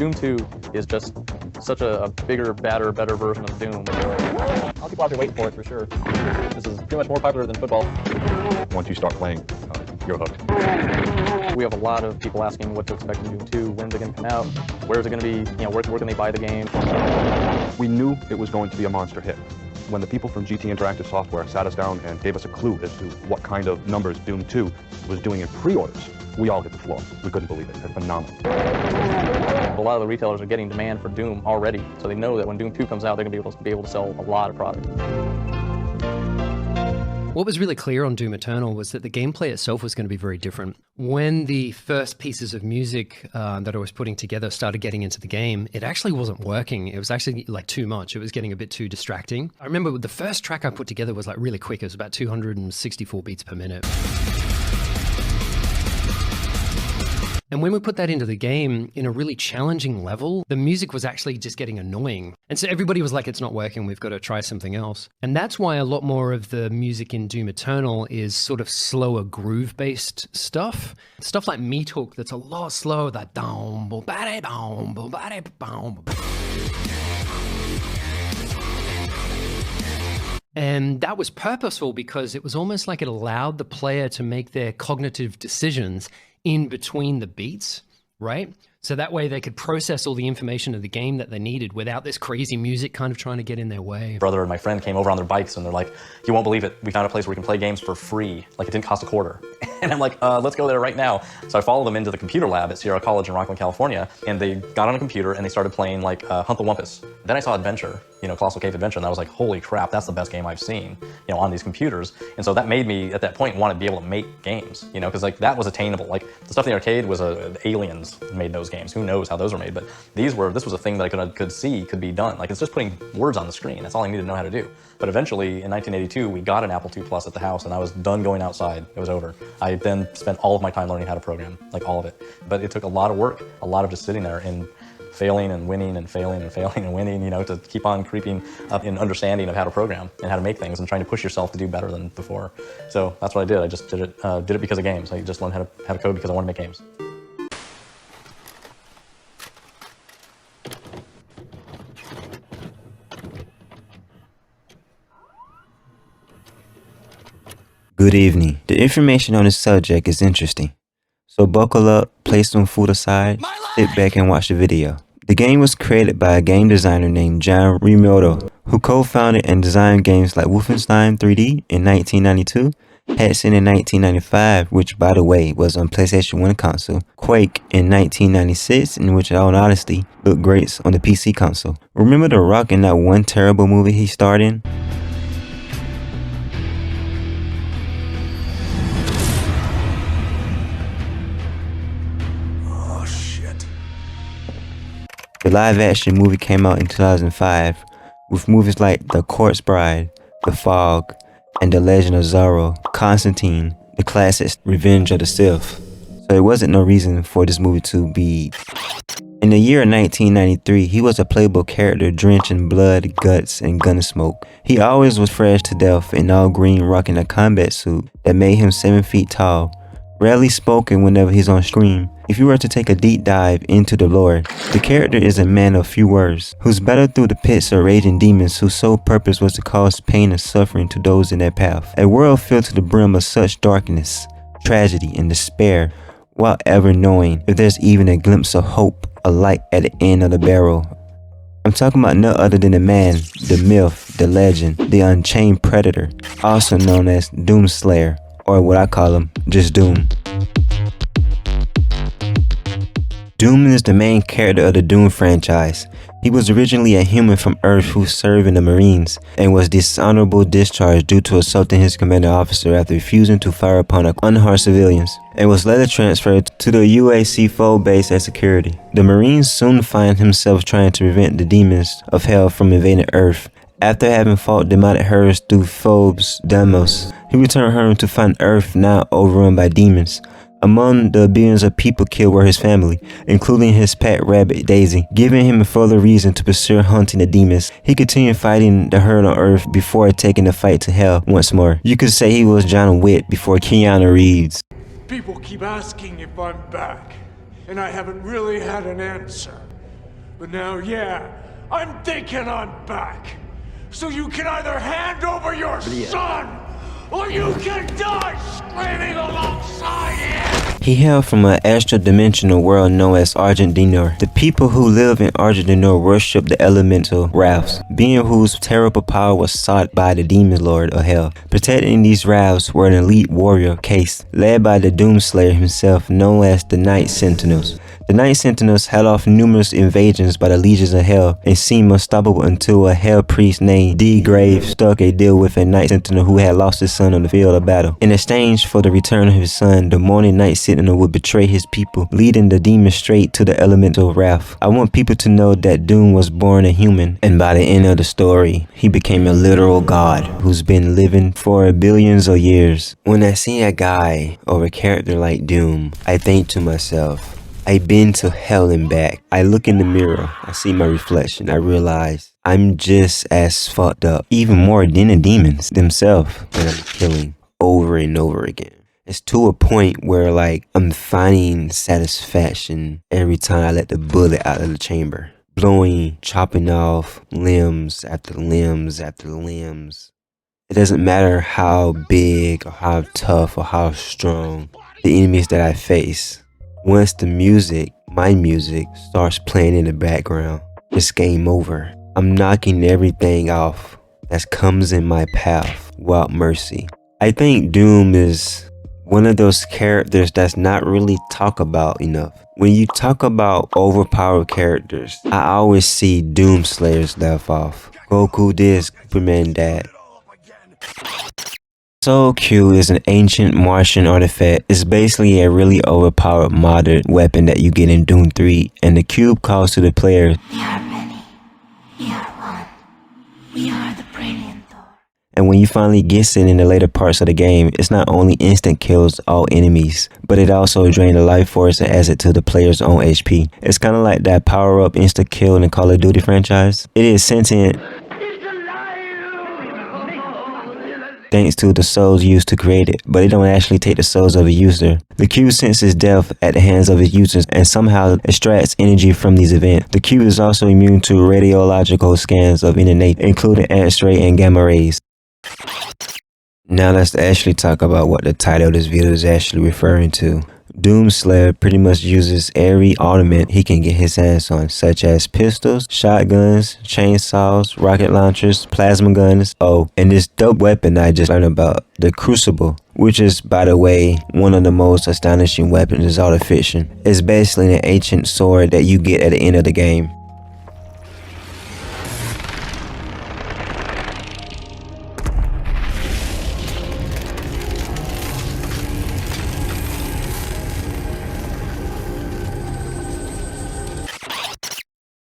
Doom 2 is just such a bigger, badder, better version of Doom. A lot of people out there waiting for it, for sure. This is pretty much more popular than football. Once you start playing, you're hooked. We have a lot of people asking what to expect in Doom 2, when's it going to come out, where's it going to be, where can they buy the game. We knew it was going to be a monster hit. When the people from GT Interactive Software sat us down and gave us a clue as to what kind of numbers Doom 2 was doing in pre-orders, we all hit the floor. We couldn't believe it. It's phenomenal. A lot of the retailers are getting demand for Doom already, so they know that when Doom 2 comes out, they're going to be able to sell a lot of product. What was really clear on Doom Eternal was that the gameplay itself was going to be very different. When the first pieces of music that I was putting together started getting into the game, it actually wasn't working. It was actually like too much. It was getting a bit too distracting. I remember the first track I put together was like really quick. It was about 264 beats per minute. And when we put that into the game in a really challenging level, the music was actually just getting annoying. And so everybody was like, it's not working, we've got to try something else. And that's why a lot more of the music in Doom Eternal is sort of slower groove-based stuff. Stuff like Meat Hook that's a lot slower, that down, boom, boom. And that was purposeful because it was almost like it allowed the player to make their cognitive decisions in between the beats, right? So that way they could process all the information of the game that they needed without this crazy music kind of trying to get in their way. Brother and my friend came over on their bikes and they're like, you won't believe it, we found a place where we can play games for free. Like it didn't cost a quarter. And I'm like, let's go there right now. So I followed them into the computer lab at Sierra College in Rockland, California, and they got on a computer and they started playing like Hunt the Wumpus. Then I saw Adventure, Colossal Cave Adventure, and I was like, holy crap, that's the best game I've seen, on these computers. And so that made me, at that point, want to be able to make games, because like that was attainable. Like the stuff in the arcade was Aliens made those games. Who knows how those were made? But this was a thing that I could see could be done. Like it's just putting words on the screen. That's all I needed to know how to do. But eventually, in 1982, we got an Apple II Plus at the house, and I was done going outside. It was over. I then spent all of my time learning how to program, like all of it. But it took a lot of work, a lot of just sitting there and failing and winning and failing and failing and winning, to keep on creeping up in understanding of how to program and how to make things and trying to push yourself to do better than before. So that's what I did. I just did it because of games. I just learned how to code because I wanted to make games. Good evening. The information on this subject is interesting. So buckle up, place some food aside, sit back and watch the video. The game was created by a game designer named John Remioto, who co-founded and designed games like Wolfenstein 3D in 1992, Hexen in 1995, which by the way was on PlayStation 1 console, Quake in 1996, in which in all honesty looked great on the PC console. Remember The Rock in that one terrible movie he starred in? The live-action movie came out in 2005, with movies like The Corpse Bride, The Fog, and The Legend of Zorro, Constantine, the classic Revenge of the Sith. So it wasn't no reason for this movie to be. In the year 1993, he was a playable character drenched in blood, guts, and gun smoke. He always was fresh to death in all green, rocking a combat suit that made him 7 feet tall. Rarely spoken whenever he's on screen. If you were to take a deep dive into the lore, the character is a man of few words, who's battled through the pits of raging demons whose sole purpose was to cause pain and suffering to those in their path. A world filled to the brim of such darkness, tragedy, and despair, without ever knowing if there's even a glimpse of hope, a light at the end of the barrel. I'm talking about none other than the man, the myth, the legend, the unchained predator, also known as Doomslayer, or what I call him, just Doom. Doom is the main character of the Doom franchise. He was originally a human from Earth who served in the Marines and was dishonorably discharged due to assaulting his commanding officer after refusing to fire upon unharmed civilians, and was later transferred to the UAC-4 base as security. The Marines soon find himself trying to prevent the demons of hell from invading Earth. After having fought demonic herds through Phobos Deimos, he returned home to find Earth now overrun by demons. Among the billions of people killed were his family, including his pet rabbit Daisy, giving him a further reason to pursue hunting the demons. He continued fighting the herd on Earth before taking the fight to hell once more. You could say he was John Wick before Keanu Reeves. People keep asking if I'm back, and I haven't really had an answer. But now, yeah, I'm thinking I'm back. So you can either hand over your son, or you can die screaming alongside him! He hailed from an extra-dimensional world known as Argent-Dinor. The people who live in Argent-Dinor worship the elemental Ralphs, being whose terrible power was sought by the demon lord of hell. Protecting these Ralphs were an elite warrior case, led by the Doomslayer himself, known as the Night Sentinels. The Night Sentinels held off numerous invasions by the legions of hell and seemed unstoppable until a hell priest named D. Grave struck a deal with a Night Sentinel who had lost his son on the field of battle. In exchange for the return of his son, the morning Night Sentinel would betray his people, leading the demon straight to the elemental wrath. I want people to know that Doom was born a human, and by the end of the story, he became a literal god who's been living for billions of years. When I see a guy or a character like Doom, I think to myself, I've been to hell and back. I look in the mirror, I see my reflection, I realize I'm just as fucked up, even more than the demons themselves that I'm killing over and over again. It's to a point where like I'm finding satisfaction every time I let the bullet out of the chamber. Blowing, chopping off limbs after limbs after limbs. It doesn't matter how big or how tough or how strong the enemies that I face. Once the music, my music, starts playing in the background, it's game over. I'm knocking everything off that comes in my path without mercy. I think Doom is one of those characters that's not really talked about enough. When you talk about overpowered characters, I always see Doom Slayers left off. Goku this, Superman that. Soul Q is an ancient Martian artifact. It's basically a really overpowered modern weapon that you get in Doom 3, and the cube calls to the player, We are many, we are one, we are the Brainian Thor. and when you finally get it in the later parts of the game, it's not only instant kills all enemies, but it also drains the life force and adds it to the player's own HP. It's kind of like that power-up instant kill in the Call of Duty franchise. It is sentient thanks to the souls used to create it, but it don't actually take the souls of a user. The cube senses death at the hands of its users and somehow extracts energy from these events. The cube is also immune to radiological scans of any nature, including X-ray and gamma rays. Now let's actually talk about what the title of this video is actually referring to. Doomslayer pretty much uses every armament he can get his hands on, such as pistols, shotguns, chainsaws, rocket launchers, plasma guns, and this dope weapon I just learned about, the Crucible, which is, by the way, one of the most astonishing weapons in all of fiction. It's basically an ancient sword that you get at the end of the game.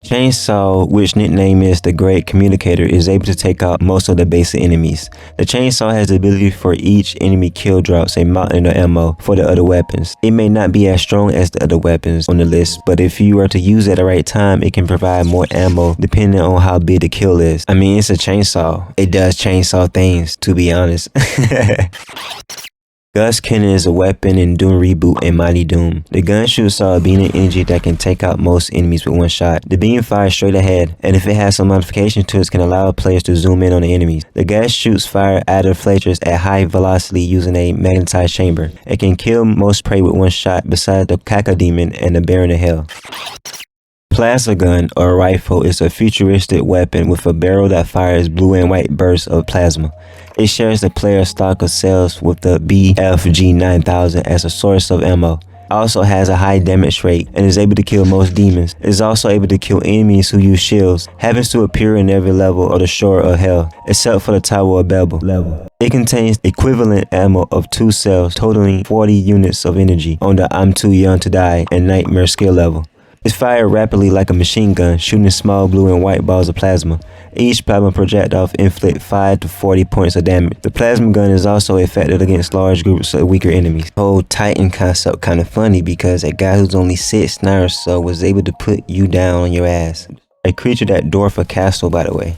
Chainsaw, which nickname is the Great Communicator, is able to take out most of the basic enemies. The chainsaw has the ability for each enemy kill drops a mountain of ammo for the other weapons. It may not be as strong as the other weapons on the list, but if you were to use it at the right time, it can provide more ammo depending on how big the kill is. I mean, it's a chainsaw. It does chainsaw things, to be honest. Gus Cannon is a weapon in Doom Reboot and Mighty Doom. The gun shoots out a beam of energy that can take out most enemies with one shot. The beam fires straight ahead, and if it has some modifications to it, can allow players to zoom in on the enemies. The gas shoots fire out of flares at high velocity using a magnetized chamber. It can kill most prey with one shot besides the Cacodemon and the Baron of Hell. Plasma gun or rifle is a futuristic weapon with a barrel that fires blue and white bursts of plasma. It shares the player's stock of cells with the BFG 9000 as a source of ammo. It also has a high damage rate and is able to kill most demons. It is also able to kill enemies who use shields. Happens to appear in every level of the Shore of Hell, except for the Tower of Babel level. It contains equivalent ammo of 2 cells, totaling 40 units of energy on the I'm Too Young to Die and Nightmare skill level. It's fired rapidly like a machine gun, shooting small blue and white balls of plasma. Each plasma projectile inflicts 5 to 40 points of damage. The plasma gun is also effective against large groups of weaker enemies. The whole Titan concept kind of funny because a guy who's only 6'9" or so was able to put you down on your ass. A creature that dwarfs a castle, by the way.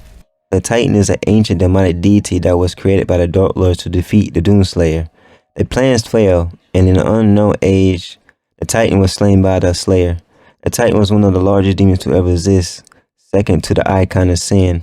The Titan is an ancient demonic deity that was created by the Dark Lords to defeat the Doomslayer. Their plans failed, and in an unknown age, the Titan was slain by the Slayer. A Titan was one of the largest demons to ever exist, second to the icon of sin.